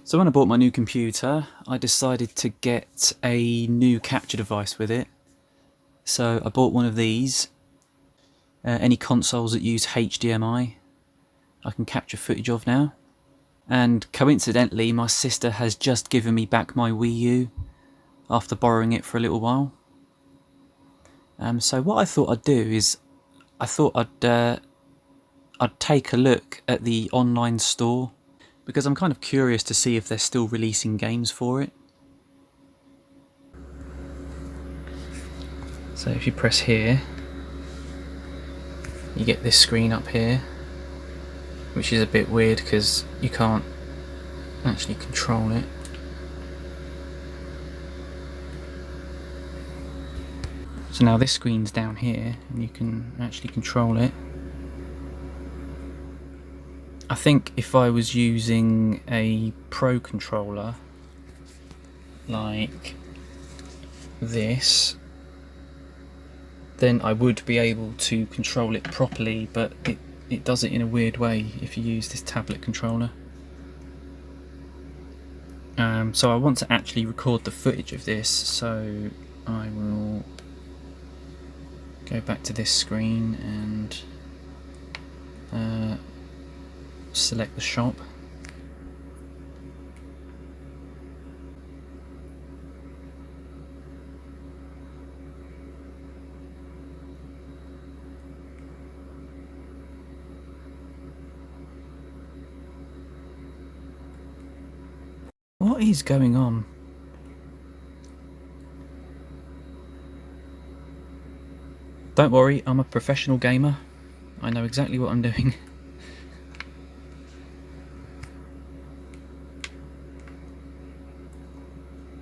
So when I bought my new computer, I decided to get a new capture device with it. So I bought one of these. Any consoles that use HDMI, I can capture footage of now. And coincidentally, my sister has just given me back my WiiU after borrowing it for a little while. So what I thought I'd do is, I thought I'd take a look at the online store, because I'm kind of curious to see if they're still releasing games for it. So if you press here, you get this screen up here, which is a bit weird because you can't actually control it. So now this screen's down here and you can actually control it. I think if I was using a Pro controller like this, then I would be able to control it properly, but it does it in a weird way if you use this tablet controller. So I want to actually record the footage of this, so I will go back to this screen and select the shop. What is going on? Don't worry, I'm a professional gamer. I know exactly what I'm doing.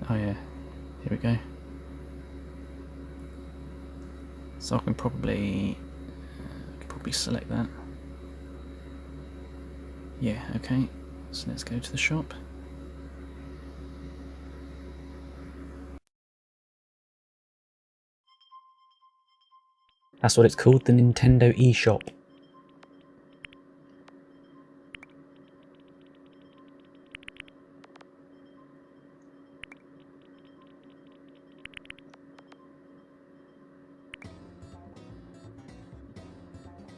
Oh yeah, here we go. So I can probably select that. Yeah, okay. So let's go to the shop. That's what it's called, the Nintendo eShop.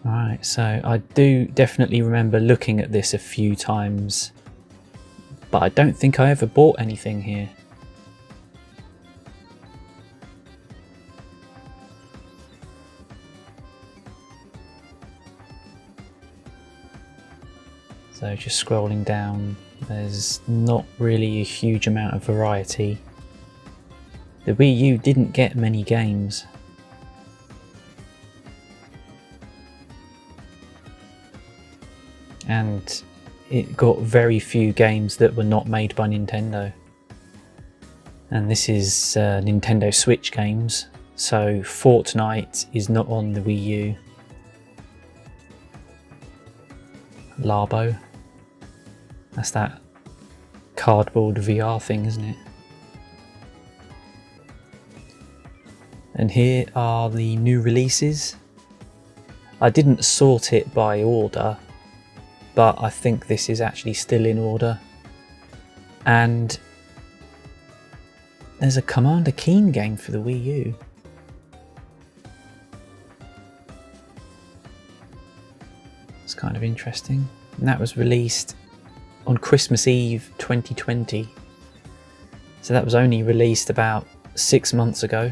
Alright, so I do definitely remember looking at this a few times, but I don't think I ever bought anything here. So just scrolling down, there's not really a huge amount of variety. The Wii U didn't get many games. And it got very few games that were not made by Nintendo. And this is Nintendo Switch games, so Fortnite is not on the Wii U. Labo. That's that cardboard VR thing, isn't it? And here are the new releases. I didn't sort it by order, but I think this is actually still in order. And there's a Commander Keen game for the Wii U. It's kind of interesting. And that was released on Christmas Eve 2020. So that was only released about 6 months ago.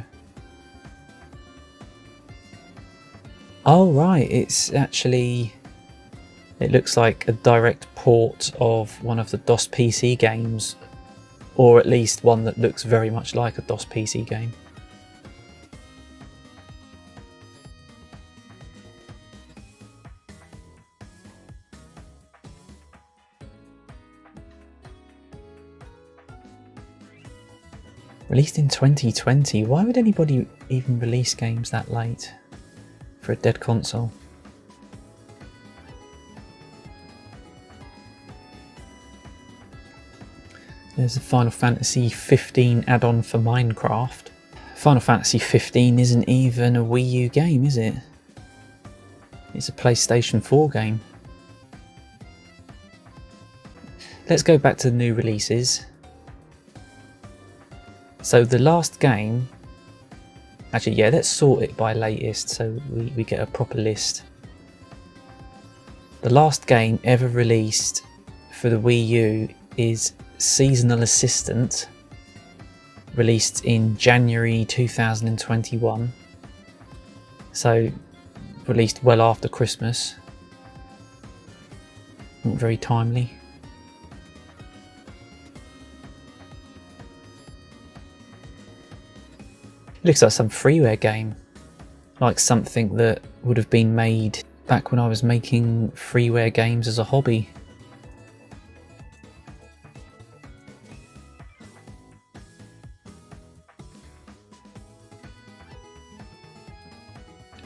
Oh right, it's actually... It looks like a direct port of one of the DOS PC games, or at least one that looks very much like a DOS PC game. Released in 2020, why would anybody even release games that late for a dead console? There's a Final Fantasy 15 add-on for Minecraft. Final Fantasy 15 isn't even a Wii U game, is it? It's a PlayStation 4 game. Let's go back to the new releases. So the last game, actually yeah, let's sort it by latest so we get a proper list. The last game ever released for the Wii U is Seasonal Assistant, released in January 2021. So released well after Christmas. Not very timely. It looks like some freeware game, like something that would have been made back when I was making freeware games as a hobby.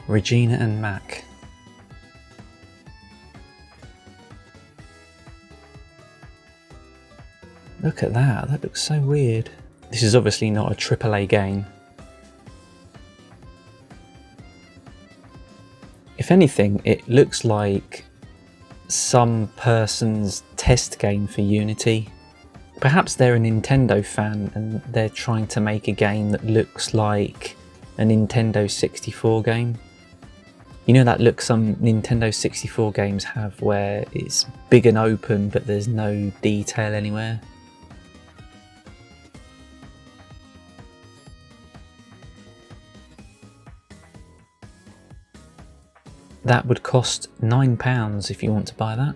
Regina and Mac. Look at that, that looks so weird. This is obviously not a AAA game. If anything, it looks like some person's test game for Unity. Perhaps they're a Nintendo fan and they're trying to make a game that looks like a Nintendo 64 game. You know that look some Nintendo 64 games have where it's big and open but there's no detail anywhere? That would cost £9 if you want to buy that.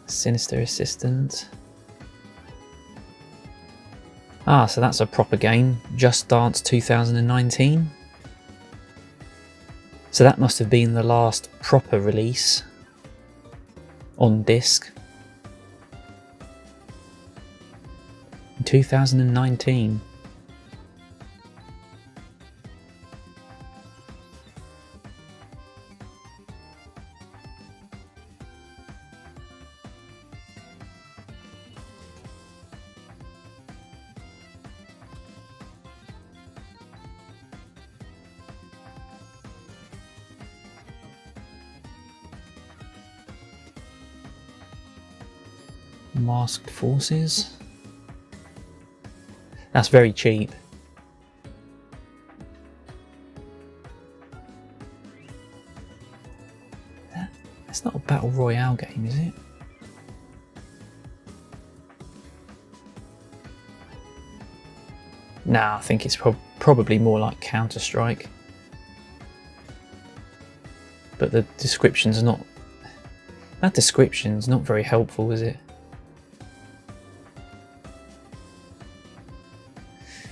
Sinister Assistant. Ah, so that's a proper game. Just Dance 2019. So that must have been the last proper release on disc. 2019. Masked Forces. That's very cheap. That's not a battle royale game, is it? Nah, I think it's probably more like Counter-Strike. But the description's not... That description's not very helpful, is it?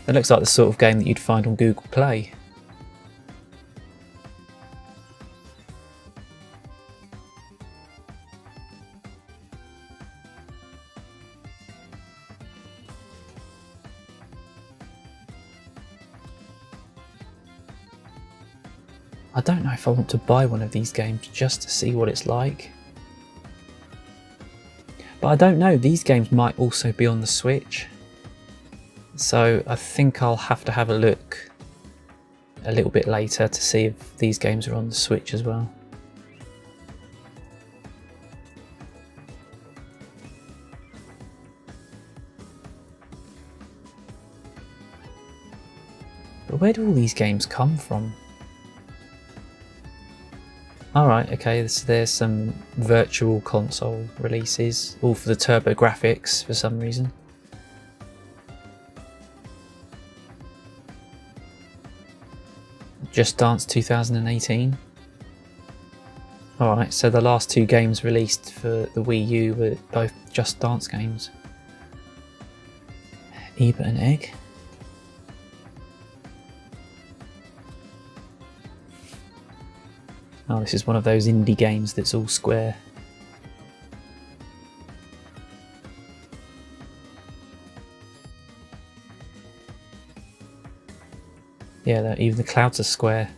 It looks like the sort of game that you'd find on Google Play. I don't know if I want to buy one of these games just to see what it's like. But I don't know, these games might also be on the Switch. So I think I'll have to have a look a little bit later to see if these games are on the Switch as well. But where do all these games come from? Alright, okay, there's some virtual console releases, all for the TurboGrafx for some reason. Just Dance 2018. Alright, so the last two games released for the Wii U were both Just Dance games. Ebert and Egg. Oh, this is one of those indie games that's all square. Yeah, even the clouds are square.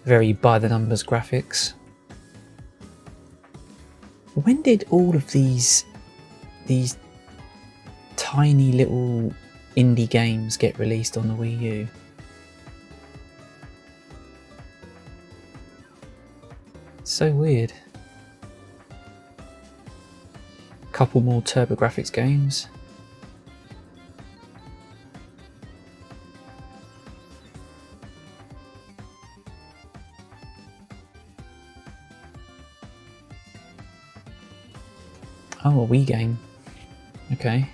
Very by the numbers graphics. When did all of these tiny little indie games get released on the Wii U. So weird. Couple more TurboGrafx games. Oh, a Wii game. Okay.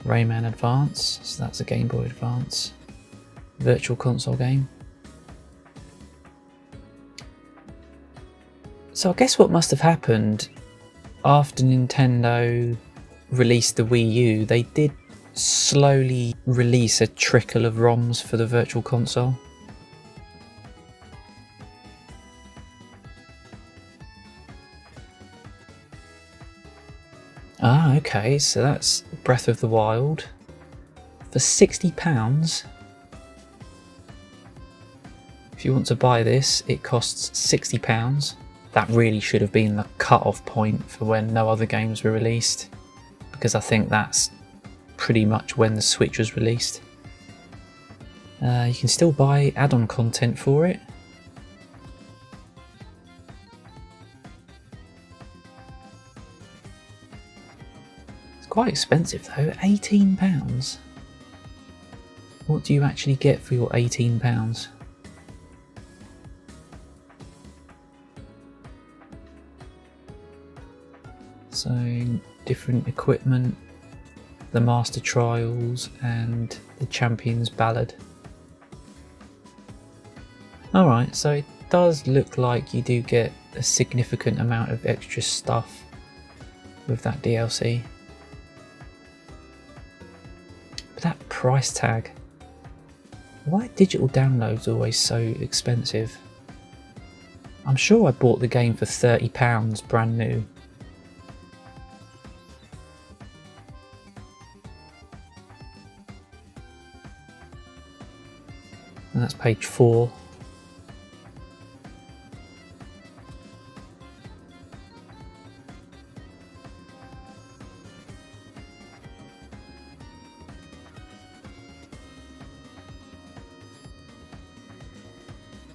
Rayman Advance, so that's a Game Boy Advance. Virtual Console game. So I guess what must have happened after Nintendo released the Wii U, they did slowly release a trickle of ROMs for the Virtual Console. Ah, okay, so that's Breath of the Wild for £60. If you want to buy this, it costs £60. That really should have been the cut-off point for when no other games were released, because I think that's pretty much when the Switch was released. You can still buy add-on content for it. It's quite expensive though, £18. What do you actually get for your £18? So, different equipment, the Master Trials and the Champion's Ballad. Alright, so it does look like you do get a significant amount of extra stuff with that DLC. But that price tag, why are digital downloads always so expensive? I'm sure I bought the game for £30 brand new. And that's page 4.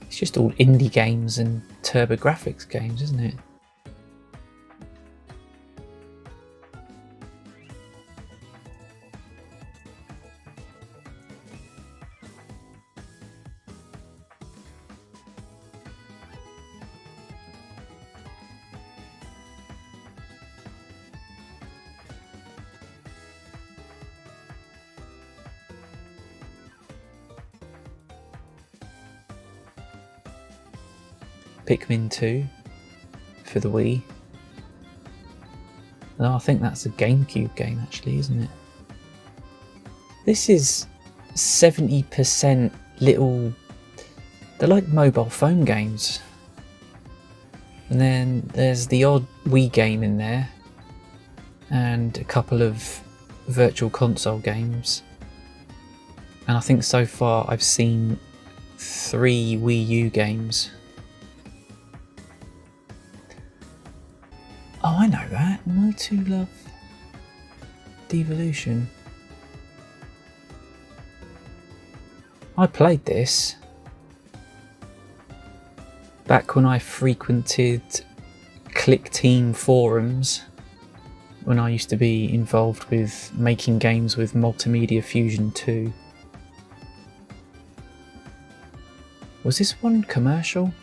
It's just all indie games and TurboGrafx games, isn't it? Pikmin 2 for the Wii. No, I think that's a GameCube game actually, isn't it? This is 70% little... They're like mobile phone games. And then there's the odd Wii game in there. And a couple of Virtual Console games. And I think so far I've seen 3 Wii U games. Oh, I know that. No Two Love Devolution. I played this back when I frequented Click Team forums, when I used to be involved with making games with Multimedia Fusion 2. Was this one commercial?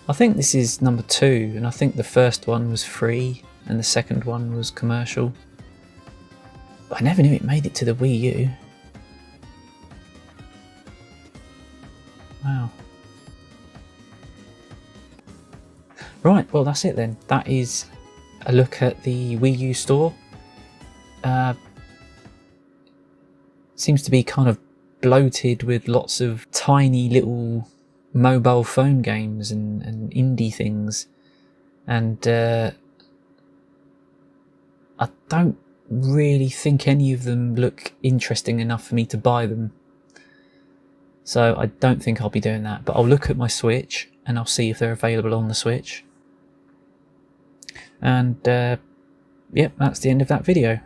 I think this is number 2, and I think the first one was free and the second one was commercial. But I never knew it made it to the Wii U. Wow. Right, well that's it then. That is a look at the Wii U store. Seems to be kind of bloated with lots of tiny little mobile phone games and indie things, and I don't really think any of them look interesting enough for me to buy them. So I don't think I'll be doing that, but I'll look at my Switch and I'll see if they're available on the Switch. And yep, that's the end of that video.